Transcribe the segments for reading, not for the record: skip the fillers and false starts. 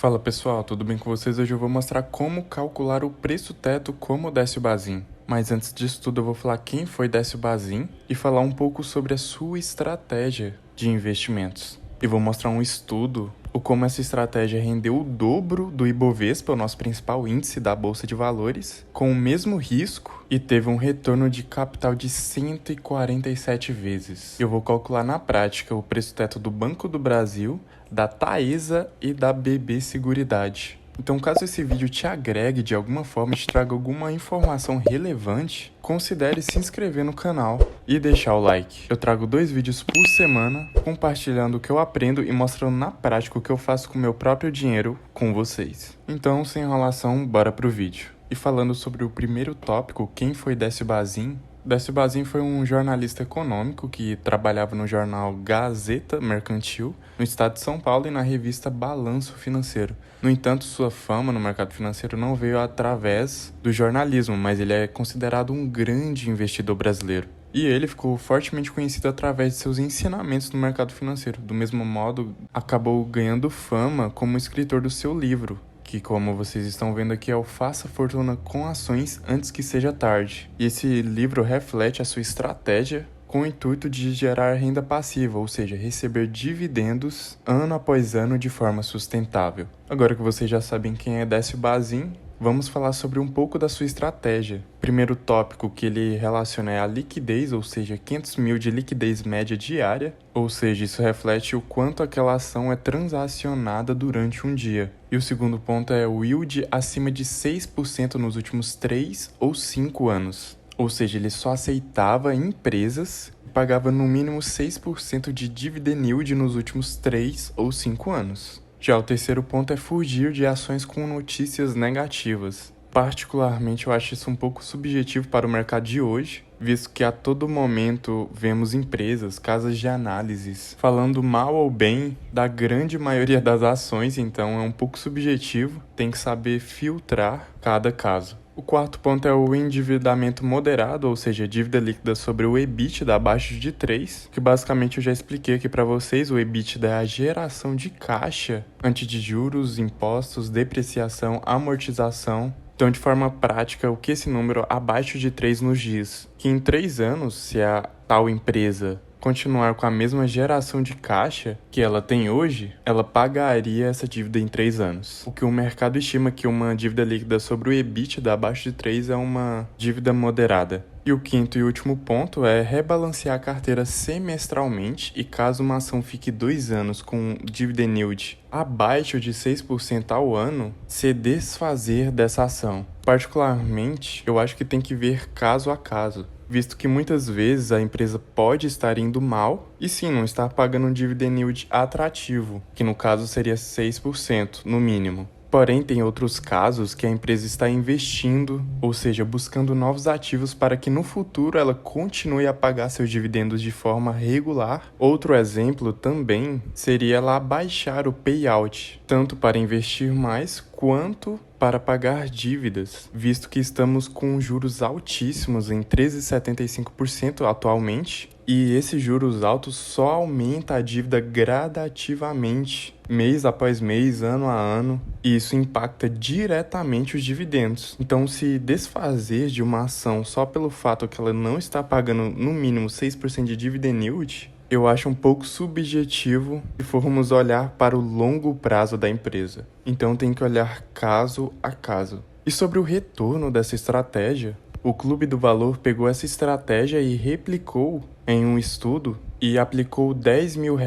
Fala pessoal, tudo bem com vocês? Hoje eu vou mostrar como calcular o preço teto como Décio Bazin. Mas antes disso tudo eu vou falar quem foi Décio Bazin e falar um pouco sobre a sua estratégia de investimentos. E vou mostrar um estudo, o como essa estratégia rendeu o dobro do Ibovespa, o nosso principal índice da Bolsa de Valores, com o mesmo risco e teve um retorno de capital de 147 vezes. Eu vou calcular na prática o preço teto do Banco do Brasil, da Taesa e da BB Seguridade. Então, caso esse vídeo te agregue de alguma forma e te traga alguma informação relevante, considere se inscrever no canal e deixar o like. Eu trago 2 vídeos por semana, compartilhando o que eu aprendo e mostrando na prática o que eu faço com o meu próprio dinheiro com vocês. Então, sem enrolação, bora pro vídeo. E falando sobre o primeiro tópico, quem foi Décio Bazin? Décio Bazin foi um jornalista econômico que trabalhava no jornal Gazeta Mercantil, no estado de São Paulo e na revista Balanço Financeiro. No entanto, sua fama no mercado financeiro não veio através do jornalismo, mas ele é considerado um grande investidor brasileiro. E ele ficou fortemente conhecido através de seus ensinamentos no mercado financeiro. Do mesmo modo, acabou ganhando fama como escritor do seu livro, que, como vocês estão vendo aqui, é o Faça Fortuna com Ações Antes que Seja Tarde. E esse livro reflete a sua estratégia com o intuito de gerar renda passiva, ou seja, receber dividendos ano após ano de forma sustentável. Agora que vocês já sabem quem é Décio Bazin, vamos falar sobre um pouco da sua estratégia. Primeiro tópico que ele relaciona é a liquidez, ou seja, 500 mil de liquidez média diária, ou seja, isso reflete o quanto aquela ação é transacionada durante um dia. E o segundo ponto é o yield acima de 6% nos últimos 3 ou 5 anos. Ou seja, ele só aceitava empresas que pagavam no mínimo 6% de dividend yield nos últimos 3 ou 5 anos. Já o terceiro ponto é fugir de ações com notícias negativas. Particularmente, eu acho isso um pouco subjetivo para o mercado de hoje, visto que a todo momento vemos empresas, casas de análises, falando mal ou bem da grande maioria das ações, então é um pouco subjetivo, tem que saber filtrar cada caso. O quarto ponto é o endividamento moderado, ou seja, dívida líquida sobre o EBITDA abaixo de 3, que basicamente eu já expliquei aqui para vocês. O EBITDA é a geração de caixa antes de juros, impostos, depreciação, amortização. Então, de forma prática, o que esse número abaixo de 3 nos diz? Que em 3 anos, se a tal empresa continuar com a mesma geração de caixa que ela tem hoje, ela pagaria essa dívida em 3 anos. O que o mercado estima que uma dívida líquida sobre o EBITDA abaixo de 3 é uma dívida moderada. E o quinto e último ponto é rebalancear a carteira semestralmente e caso uma ação fique 2 anos com dividend yield abaixo de 6% ao ano, se desfazer dessa ação. Particularmente, eu acho que tem que ver caso a caso, visto que muitas vezes a empresa pode estar indo mal e sim, não estar pagando um dividend yield atrativo, que no caso seria 6% no mínimo. Porém, tem outros casos que a empresa está investindo, ou seja, buscando novos ativos para que no futuro ela continue a pagar seus dividendos de forma regular. Outro exemplo também seria ela abaixar o payout, tanto para investir mais quanto para pagar dívidas, visto que estamos com juros altíssimos em 13,75% atualmente, e esses juros altos só aumenta a dívida gradativamente, mês após mês, ano a ano, e isso impacta diretamente os dividendos. Então, se desfazer de uma ação só pelo fato que ela não está pagando no mínimo 6% de dividend yield, eu acho um pouco subjetivo se formos olhar para o longo prazo da empresa. Então tem que olhar caso a caso. E sobre o retorno dessa estratégia, o Clube do Valor pegou essa estratégia e replicou em um estudo e aplicou R$10 mil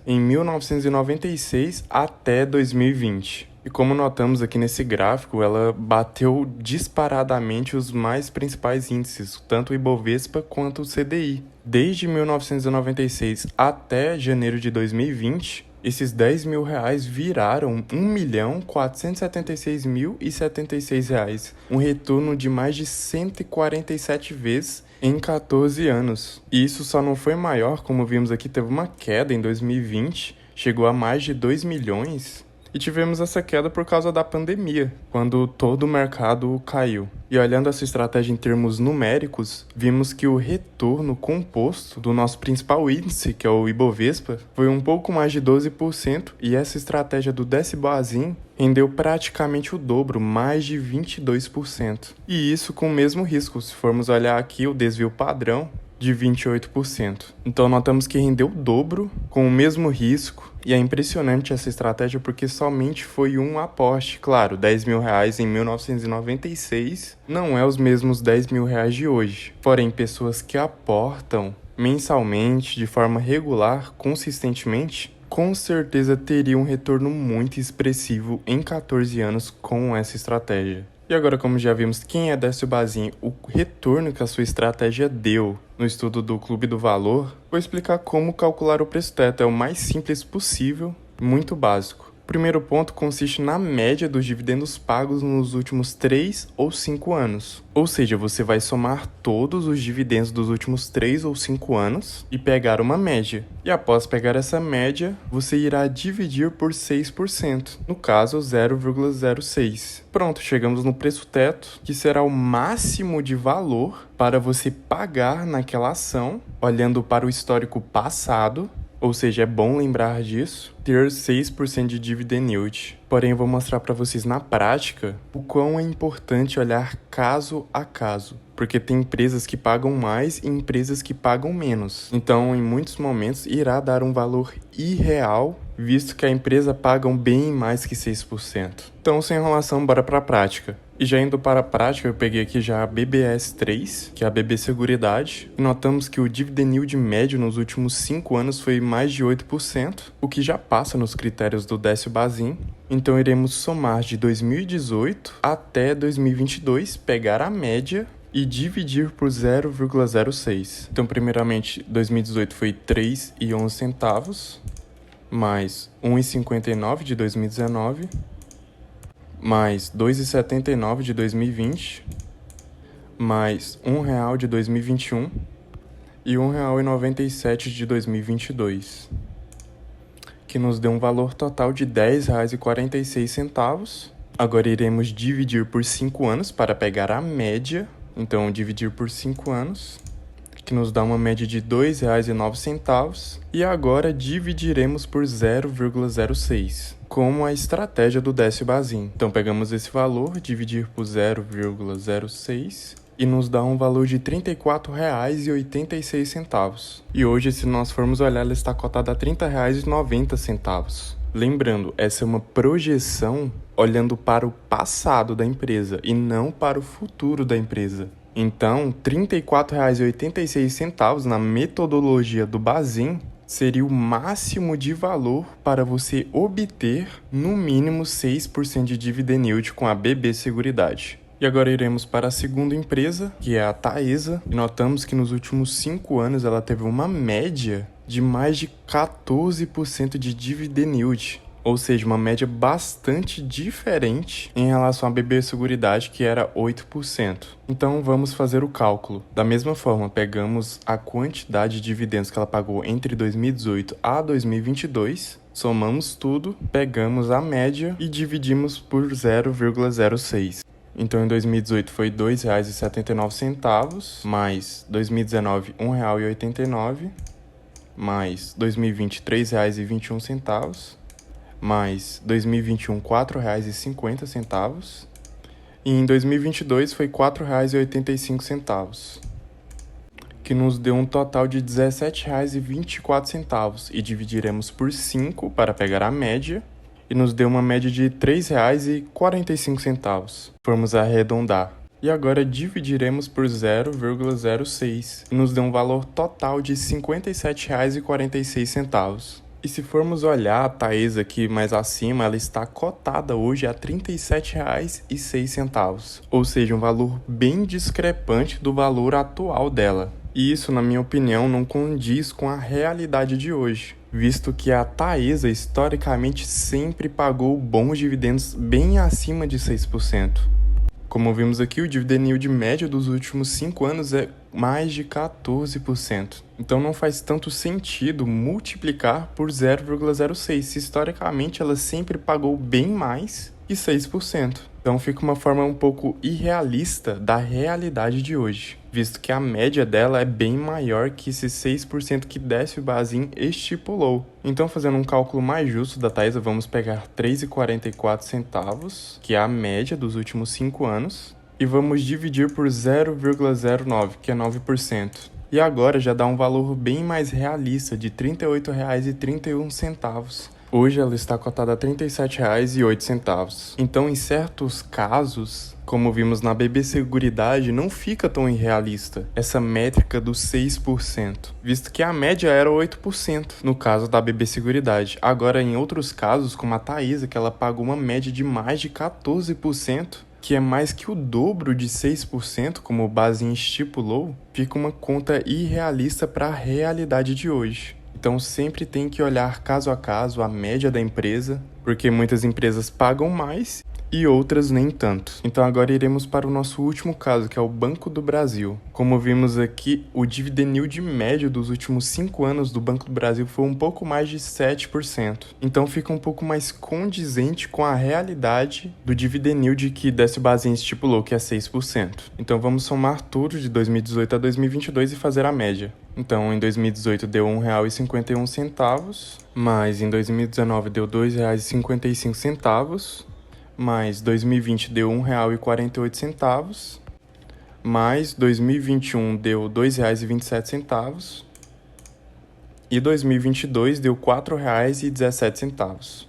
em 1996 até 2020. E como notamos aqui nesse gráfico, ela bateu disparadamente os mais principais índices, tanto o Ibovespa quanto o CDI. Desde 1996 até janeiro de 2020, esses R$10 mil viraram R$1.476.076, um retorno de mais de 147 vezes em 14 anos. E isso só não foi maior, como vimos aqui, teve uma queda em 2020, chegou a mais de 2 milhões, E tivemos essa queda por causa da pandemia, quando todo o mercado caiu. E olhando essa estratégia em termos numéricos, vimos que o retorno composto do nosso principal índice, que é o Ibovespa, foi um pouco mais de 12%, e essa estratégia do Décio Bazin rendeu praticamente o dobro, mais de 22%. E isso com o mesmo risco, se formos olhar aqui o desvio padrão, de 28%. Então notamos que rendeu o dobro com o mesmo risco, e é impressionante essa estratégia porque somente foi um aporte. Claro, R$10.000 em 1996 não é os mesmos R$10.000 de hoje. Porém, pessoas que aportam mensalmente, de forma regular, consistentemente, com certeza teriam um retorno muito expressivo em 14 anos com essa estratégia. E agora, como já vimos quem é Décio Bazin, o retorno que a sua estratégia deu no estudo do Clube do Valor, vou explicar como calcular o preço-teto. É o mais simples possível, muito básico. O primeiro ponto consiste na média dos dividendos pagos nos últimos 3 ou 5 anos. Ou seja, você vai somar todos os dividendos dos últimos 3 ou 5 anos e pegar uma média. E após pegar essa média, você irá dividir por 6%, no caso 0,06. Pronto, chegamos no preço-teto, que será o máximo de valor para você pagar naquela ação, olhando para o histórico passado. Ou seja, é bom lembrar disso, ter 6% de dividend yield. Porém, eu vou mostrar para vocês na prática o quão é importante olhar caso a caso. Porque tem empresas que pagam mais e empresas que pagam menos. Então, em muitos momentos, irá dar um valor irreal, visto que a empresa paga bem mais que 6%. Então, sem enrolação, bora para a prática. E já indo para a prática, eu peguei aqui já a BBS3, que é a BB Seguridade, e notamos que o dividend yield médio nos últimos 5 anos foi mais de 8%, o que já passa nos critérios do Décio Bazin. Então iremos somar de 2018 até 2022, pegar a média e dividir por 0,06. Então, primeiramente, 2018 foi 3,11 centavos, mais 1,59 de 2019, mais 2,79 de 2020, mais R$1 de 2021 e R$1,97 de 2022, que nos deu um valor total de R$10,46. Agora iremos dividir por 5 anos para pegar a média. Então, dividir por 5 anos, que nos dá uma média de R$2,09. E agora dividiremos por 0,06, como a estratégia do Décio Bazin. Então, pegamos esse valor, dividir por 0,06 e nos dá um valor de R$34,86. E hoje, se nós formos olhar, ela está cotada a R$30,90. Lembrando, essa é uma projeção olhando para o passado da empresa e não para o futuro da empresa. Então, R$34,86 na metodologia do Bazin seria o máximo de valor para você obter no mínimo 6% de dividend yield com a BB Seguridade. E agora iremos para a segunda empresa, que é a Taesa, e notamos que nos últimos 5 anos ela teve uma média de mais de 14% de dividend yield, ou seja, uma média bastante diferente em relação à BB Seguridade, que era 8%. Então vamos fazer o cálculo. Da mesma forma, pegamos a quantidade de dividendos que ela pagou entre 2018 a 2022, somamos tudo, pegamos a média e dividimos por 0,06. Então, em 2018 foi R$2,79, mais 2019 R$1,89, mais 2020 R$3,21, mais 2021 R$4,50, e em 2022 foi R$4,85, que nos deu um total de R$17,24, e dividiremos por 5 para pegar a média, e nos deu uma média de R$3,45. Vamos arredondar. E agora dividiremos por 0,06 e nos deu um valor total de R$57,46. E se formos olhar a Taesa aqui mais acima, ela está cotada hoje a R$37,06. Ou seja, um valor bem discrepante do valor atual dela. E isso, na minha opinião, não condiz com a realidade de hoje, visto que a Taesa historicamente sempre pagou bons dividendos bem acima de 6%. Como vimos aqui, o dividend yield médio dos últimos 5 anos é mais de 14%. Então não faz tanto sentido multiplicar por 0,06, se historicamente ela sempre pagou bem mais que 6%. Então fica uma forma um pouco irrealista da realidade de hoje, visto que a média dela é bem maior que esse 6% que Décio Bazin estipulou. Então, fazendo um cálculo mais justo da Taesa, vamos pegar R$ 3,44, que é a média dos últimos 5 anos, e vamos dividir por 0,09, que é 9%. E agora já dá um valor bem mais realista, de R$ 38,31. Hoje ela está cotada a R$ 37,08. Então, em certos casos, como vimos na BB Seguridade, não fica tão irrealista essa métrica dos 6%, visto que a média era 8% no caso da BB Seguridade. Agora, em outros casos, como a Taesa, que ela pagou uma média de mais de 14%, que é mais que o dobro de 6%, como o Bazin estipulou, fica uma conta irrealista para a realidade de hoje. Então sempre tem que olhar caso a caso a média da empresa, porque muitas empresas pagam mais e outras nem tanto. Então agora iremos para o nosso último caso, que é o Banco do Brasil. Como vimos aqui, o dividend yield médio dos últimos 5 anos do Banco do Brasil foi um pouco mais de 7%. Então fica um pouco mais condizente com a realidade do dividend yield que Décio Bazin estipulou, que é 6%. Então vamos somar tudo de 2018 a 2022 e fazer a média. Então, em 2018 deu R$ 1,51, mas em 2019 deu R$ 2,55, mais 2020 deu R$ 1,48, mais 2021 deu R$ 2,27 e 2022 deu R$ 4,17.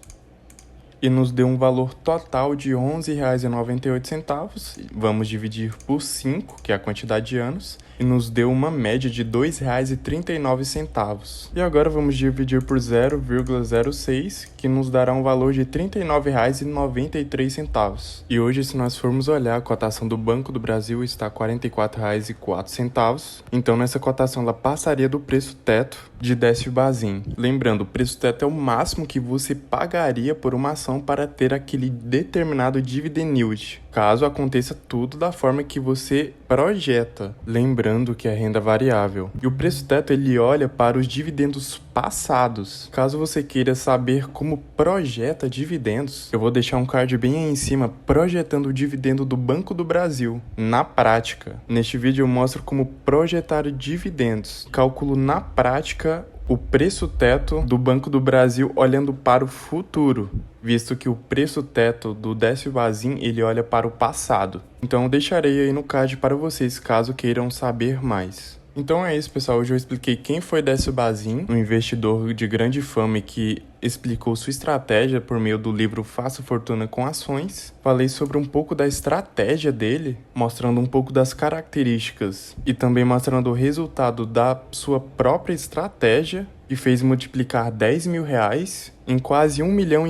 E nos deu um valor total de R$ 11,98. Vamos dividir por 5, que é a quantidade de anos, e nos deu uma média de R$ 2,39. E agora vamos dividir por 0,06, que nos dará um valor de R$ 39,93. E hoje, se nós formos olhar, a cotação do Banco do Brasil está R$ 44,04. Então, nessa cotação, ela passaria do preço teto de Décio Bazin. Lembrando, o preço teto é o máximo que você pagaria por uma ação para ter aquele determinado dividend yield, caso aconteça tudo da forma que você projeta. Lembrando que é renda variável. E o preço teto ele olha para os dividendos passados. Caso você queira saber como projeta dividendos, eu vou deixar um card bem aí em cima projetando o dividendo do Banco do Brasil na prática. Neste vídeo eu mostro como projetar dividendos. Calculo na prática o preço teto do Banco do Brasil olhando para o futuro, visto que o preço teto do Décio Bazin ele olha para o passado. Então eu deixarei aí no card para vocês caso queiram saber mais. Então é isso, pessoal. Hoje eu expliquei quem foi Décio Bazin, um investidor de grande fama e que explicou sua estratégia por meio do livro Faça Fortuna com Ações. Falei sobre um pouco da estratégia dele, mostrando um pouco das características e também mostrando o resultado da sua própria estratégia, que fez multiplicar R$10.000 em quase 1,5 milhão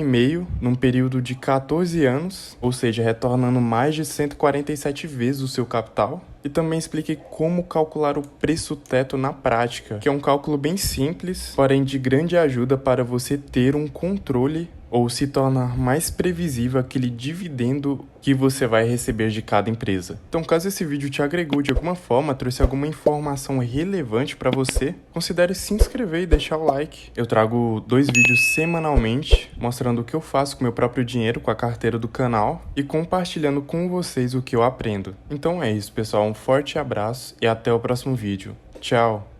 num período de 14 anos, ou seja, retornando mais de 147 vezes o seu capital. E também expliquei como calcular o preço teto na prática, que é um cálculo bem simples, porém de grande ajuda para você ter um controle ou se tornar mais previsível aquele dividendo que você vai receber de cada empresa. Então, caso esse vídeo te agregou de alguma forma, trouxe alguma informação relevante para você, considere se inscrever e deixar o like. Eu trago 2 vídeos semanalmente, mostrando o que eu faço com meu próprio dinheiro, com a carteira do canal, e compartilhando com vocês o que eu aprendo. Então é isso, pessoal. Um forte abraço e até o próximo vídeo. Tchau!